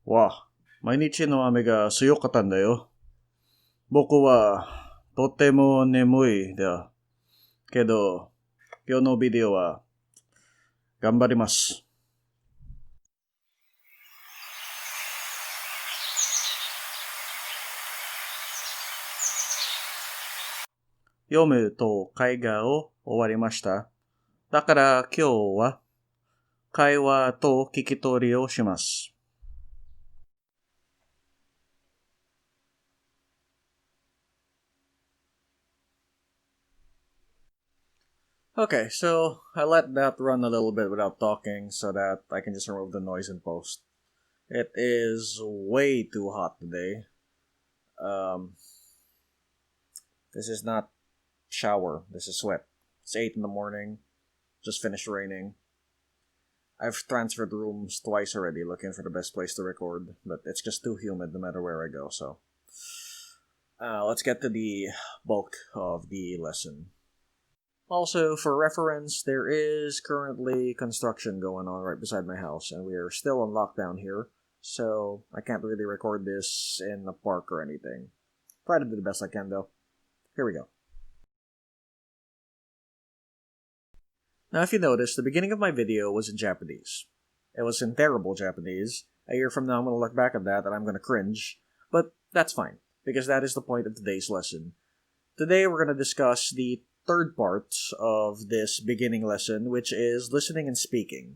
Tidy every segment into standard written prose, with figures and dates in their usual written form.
わ、毎日の雨が強かったんだよ。僕はとても眠いだ。けど、今日のビデオは頑張ります。読むと会話を終わりました。だから今日は会話と聞き取りをします。Okay, so I let that run a little bit without talking so that I can just remove the noise in post. It is way too hot today. Um, this is not shower, this is sweat. It's 8 in the morning, just finished raining. I've transferred rooms twice already looking for the best place to record, but it's just too humid no matter where I go, so. Let's get to the bulk of the lesson. Also, for reference, there is currently construction going on right beside my house, and we are still on lockdown here, so I can't really record this in the park or anything. Try to do the best I can, though. Here we go. Now, if you notice, the beginning of my video was in Japanese. It was in terrible Japanese. A year from now, I'm going to look back at that and I'm going to cringe. But that's fine, because that is the point of today's lesson. Today, we're going to discuss the third part of this beginning lesson, which is listening and speaking.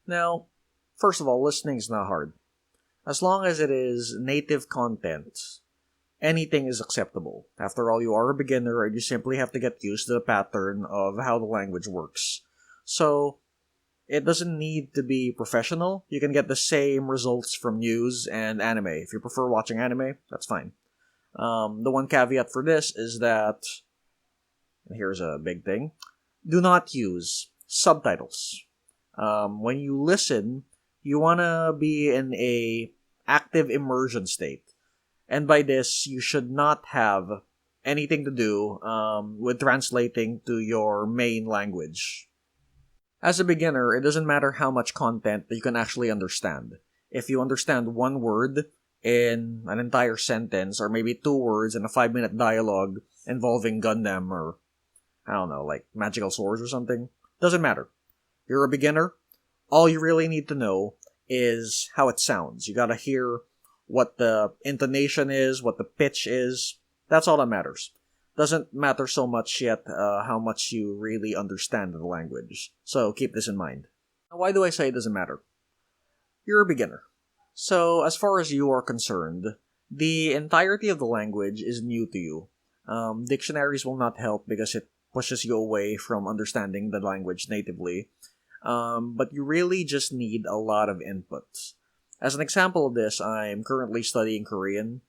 Now, first of all, listening is not hard. As long as it is native content, anything is acceptable. After all, you are a beginner and you simply have to get used to the pattern of how the language works. So, it doesn't need to be professional. You can get the same results from news and anime. If you prefer watching anime, that's fine. The one caveat for this is that, and here's a big thing, do not use subtitles. When you listen, you want to be in a active immersion state. And by this, you should not have anything to do with translating to your main language. As a beginner, it doesn't matter how much content that you can actually understand. If you understand one word in an entire sentence, or maybe two words in a 5-minute dialogue involving Gundam or, I don't know, like magical swords or something, doesn't matter. You're a beginner, all you really need to know is how it sounds. You gotta hear what the intonation is, what the pitch is. That's all that matters. Doesn't matter so much yet how much you really understand the language. So keep this in mind. Why do I say it doesn't matter? You're a beginner. So as far as you are concerned, the entirety of the language is new to you. Dictionaries will not help because it pushes you away from understanding the language natively. But you really just need a lot of input. As an example of this, I'm currently studying Korean.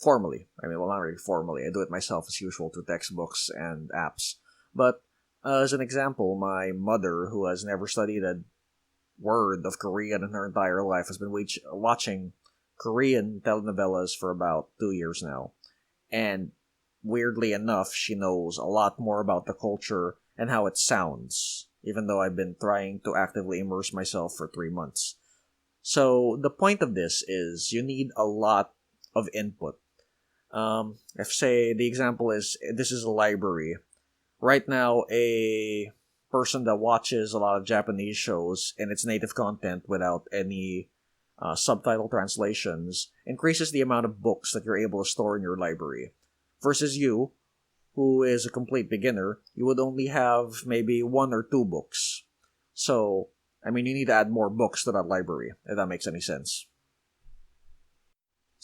Formally. Well, not really formally. I do it myself as usual through textbooks and apps. But as an example, my mother, who has never studied a word of Korean in her entire life, has been watching Korean telenovelas for about 2 years now. And weirdly enough, she knows a lot more about the culture and how it sounds, even though I've been trying to actively immerse myself for 3 months. So the point of this is you need a lot of input. If, say, the example is, this is a library. Right now, a person that watches a lot of Japanese shows in its native content without any subtitle translations increases the amount of books that you're able to store in your library. Versus you, who is a complete beginner, you would only have maybe 1 or 2 books. So, you need to add more books to that library, if that makes any sense.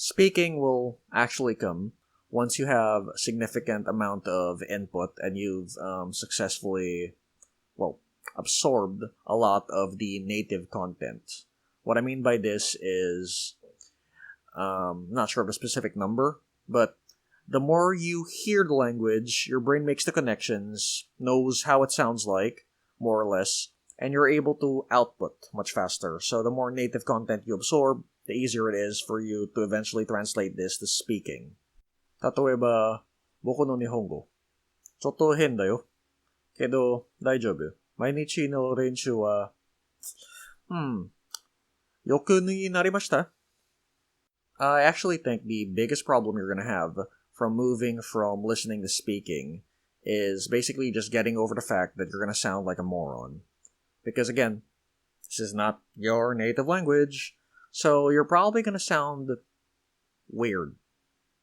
Speaking will actually come once you have a significant amount of input and you've successfully, absorbed a lot of the native content. What I mean by this is, not sure of a specific number, but the more you hear the language, your brain makes the connections, knows how it sounds like, more or less, and you're able to output much faster. So the more native content you absorb, the easier it is for you to eventually translate this to speaking. 例えば、僕の日本語。ちょっと変だよ。けど、大丈夫。毎日の練習は、Yoku ni narimashita. I actually think the biggest problem you're going to have from moving from listening to speaking is basically just getting over the fact that you're going to sound like a moron. Because again, this is not your native language, so you're probably going to sound weird,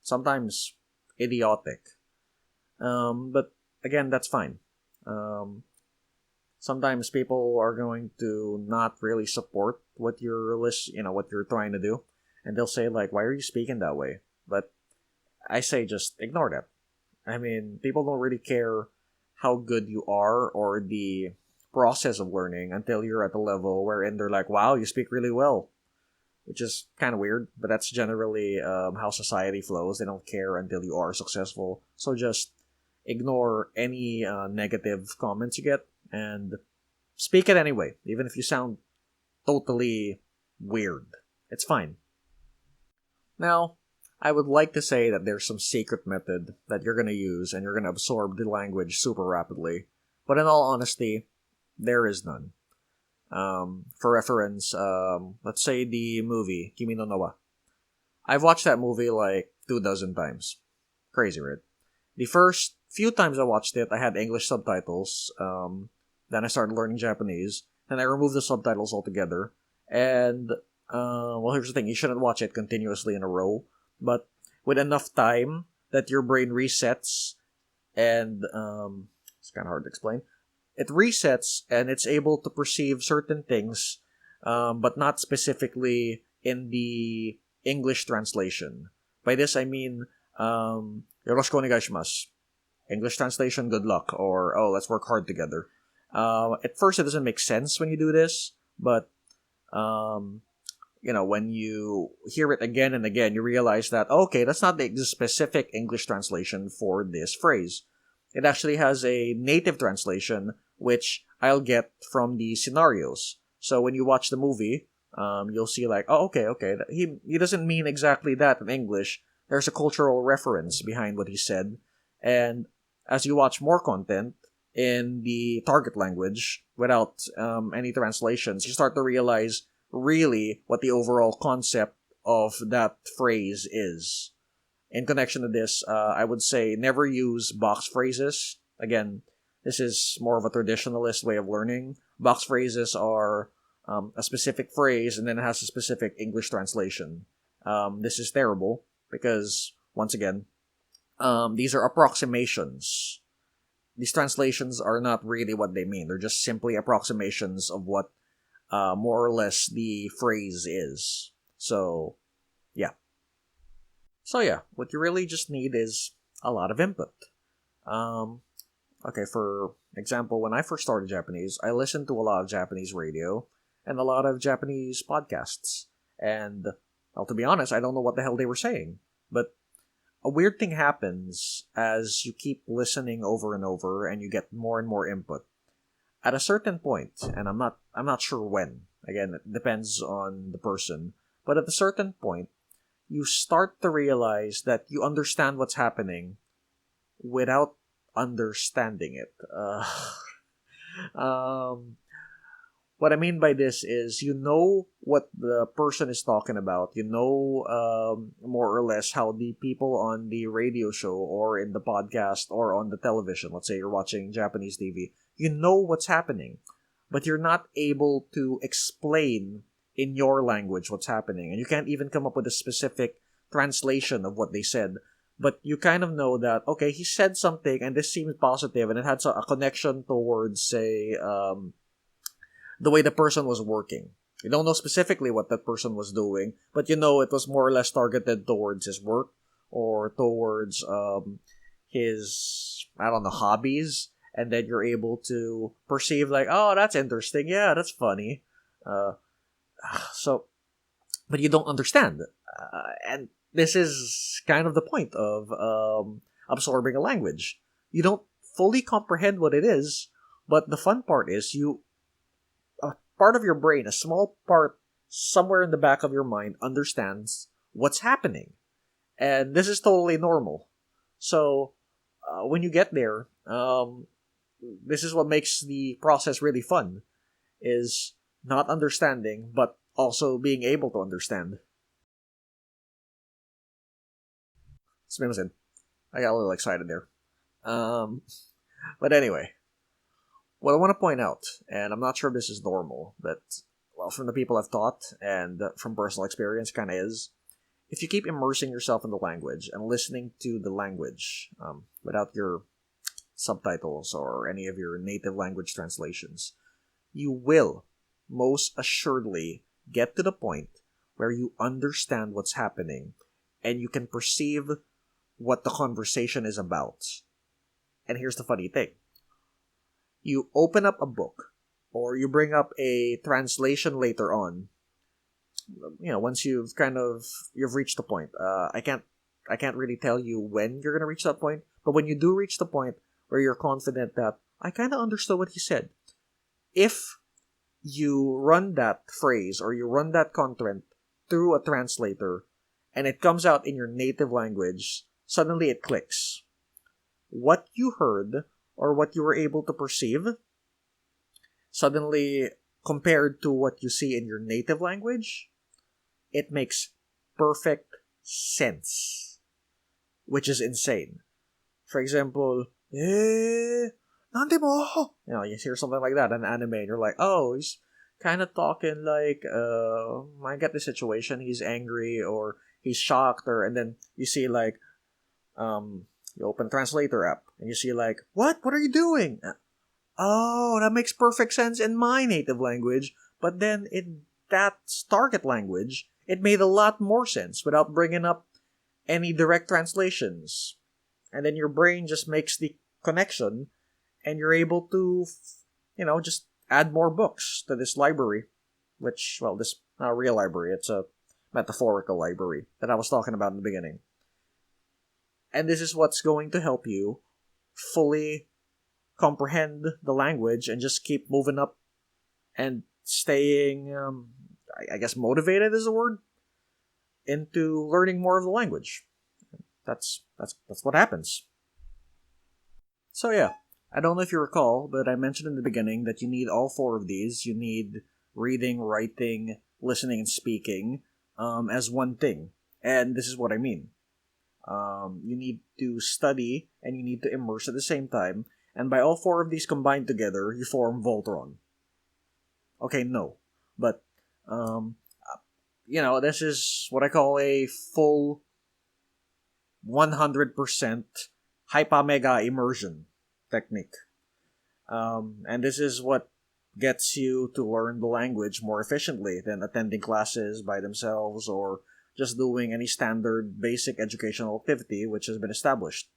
sometimes idiotic. But again, that's fine. Um, Sometimes people are going to not really support what what you're trying to do, and they'll say like, "Why are you speaking that way?" But I say just ignore that. I mean, people don't really care how good you are or the process of learning until you're at the level wherein they're like, "Wow, you speak really well," which is kind of weird. But that's generally how society flows. They don't care until you are successful. So just ignore any negative comments you get and speak it anyway, even if you sound totally weird. It's fine. Now, I would like to say that there's some secret method that you're going to use and you're going to absorb the language super rapidly. But in all honesty, there is none. For reference, let's say the movie Kimi no Na wa. I've watched that movie like 2 dozen times. Crazy, right? The first few times I watched it, I had English subtitles. Then I started learning Japanese. Then I removed the subtitles altogether. And, well, here's the thing. You shouldn't watch it continuously in a row. But with enough time that your brain resets and, it's kind of hard to explain. It resets and it's able to perceive certain things, but not specifically in the English translation. By this, I mean, yoroshiku onegaishimasu. English translation, good luck, or, oh, let's work hard together. At first, it doesn't make sense when you do this, but, when you hear it again and again, you realize that, okay, that's not the specific English translation for this phrase. It actually has a native translation, which I'll get from the scenarios. So when you watch the movie, you'll see like, oh, okay, he doesn't mean exactly that in English. There's a cultural reference behind what he said. And as you watch more content in the target language without any translations, you start to realize really what the overall concept of that phrase is. In connection to this, I would say never use box phrases. Again, this is more of a traditionalist way of learning. Box phrases are a specific phrase and then it has a specific English translation. This is terrible because, once again, these are approximations. These translations are not really what they mean. They're just simply approximations of what more or less the phrase is. So, yeah. What you really just need is a lot of input. Okay, for example, when I first started Japanese, I listened to a lot of Japanese radio and a lot of Japanese podcasts. And, well, to be honest, I don't know what the hell they were saying. But a weird thing happens as you keep listening over and over and you get more and more input. At a certain point, and I'm not sure when. Again, it depends on the person. But at a certain point, you start to realize that you understand what's happening without understanding it. What I mean by this is you know what the person is talking about. You know more or less how the people on the radio show or in the podcast or on the television, let's say you're watching Japanese TV, you know what's happening, but you're not able to explain in your language what's happening. And you can't even come up with a specific translation of what they said. But you kind of know that, okay, he said something and this seems positive and it had a connection towards, say, the way the person was working. You don't know specifically what that person was doing, but you know it was more or less targeted towards his work or towards his, I don't know, hobbies. And then you're able to perceive like, oh, that's interesting. Yeah, that's funny. But you don't understand. And this is kind of the point of absorbing a language. You don't fully comprehend what it is, but the fun part is a part of your brain, a small part somewhere in the back of your mind understands what's happening. And this is totally normal. So, when you get there, this is what makes the process really fun, is not understanding, but also being able to understand. Sumimasen. I got a little excited there. But anyway, what I want to point out, and I'm not sure if this is normal, but, well, from the people I've taught and from personal experience, kind of is, if you keep immersing yourself in the language and listening to the language without your subtitles or any of your native language translations, you will most assuredly get to the point where you understand what's happening and you can perceive what the conversation is about. And here's the funny thing. You open up a book or you bring up a translation later on, once you've reached the point. I can't really tell you when you're going to reach that point, but when you do reach the point where you're confident that I kind of understood what he said, if you run that phrase or you run that content through a translator and it comes out in your native language, suddenly it clicks. What you heard or what you were able to perceive, suddenly compared to what you see in your native language, it makes perfect sense, which is insane. For example, nande mo? You hear something like that in anime and you're like, oh, he's kind of talking like, I get the situation, he's angry or he's shocked, and then you see like, you open translator app and you see like, what are you doing? Oh, that makes perfect sense in my native language, but then in that target language, it made a lot more sense without bringing up any direct translations. And then your brain just makes the connection and you're able to, just add more books to this library, which, well, this not a real library, it's a metaphorical library that I was talking about in the beginning. And this is what's going to help you fully comprehend the language and just keep moving up and staying, I guess motivated is the word, into learning more of the language. That's what happens. So yeah, I don't know if you recall, but I mentioned in the beginning that you need all four of these. You need reading, writing, listening, and speaking as one thing. And this is what I mean. You need to study and you need to immerse at the same time. And by all four of these combined together, you form Voltron. Okay, no. But, this is what I call a full 100% hyper-mega immersion technique. And this is what gets you to learn the language more efficiently than attending classes by themselves or just doing any standard basic educational activity which has been established.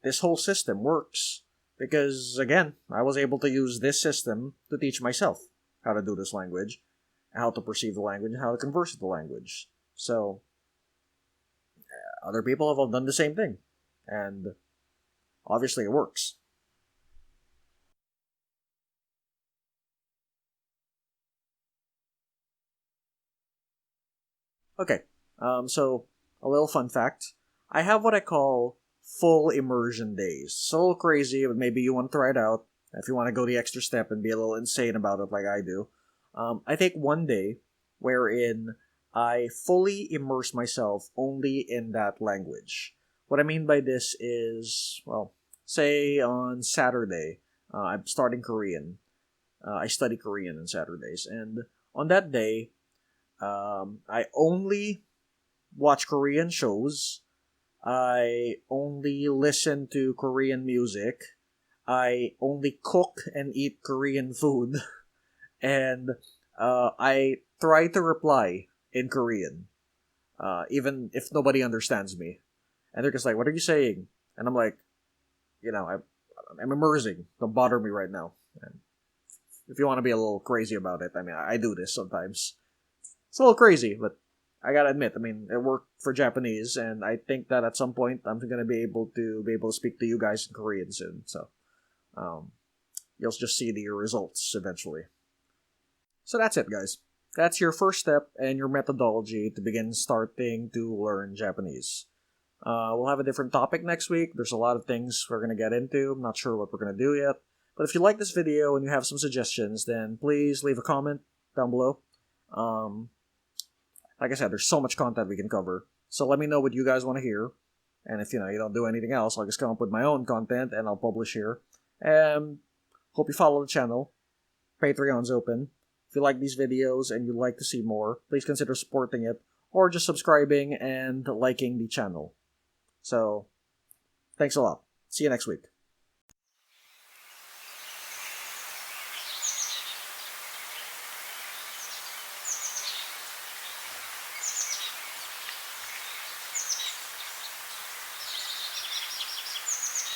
This whole system works because, again, I was able to use this system to teach myself how to do this language, how to perceive the language, and how to converse with the language. So, other people have all done the same thing. And obviously it works. Okay, so a little fun fact. I have what I call full immersion days. It's a little crazy, but maybe you want to try it out. If you want to go the extra step and be a little insane about it like I do. I take one day wherein I fully immerse myself only in that language. What I mean by this is, well, say on Saturday, I'm starting Korean. I study Korean on Saturdays. And on that day, I only watch Korean shows. I only listen to Korean music. I only cook and eat Korean food. And I try to reply in Korean, even if nobody understands me. And they're just like, what are you saying? And I'm like, I'm immersing. Don't bother me right now. And if you want to be a little crazy about it, I mean, I do this sometimes. It's a little crazy, but I gotta admit, it worked for Japanese, and I think that at some point I'm gonna be able to speak to you guys in Korean soon. So, you'll just see the results eventually. So that's it, guys. That's your first step and your methodology to begin starting to learn Japanese. We'll have a different topic next week. There's a lot of things we're gonna get into. I'm not sure what we're gonna do yet. But if you like this video and you have some suggestions, then please leave a comment. down below. Like I said, there's so much content we can cover. So let me know what you guys want to hear. And if, you don't do anything else, I'll just come up with my own content and I'll publish here. And hope you follow the channel. Patreon's open. If you like these videos and you'd like to see more, please consider supporting it or just subscribing and liking the channel. So, thanks a lot. See you next week.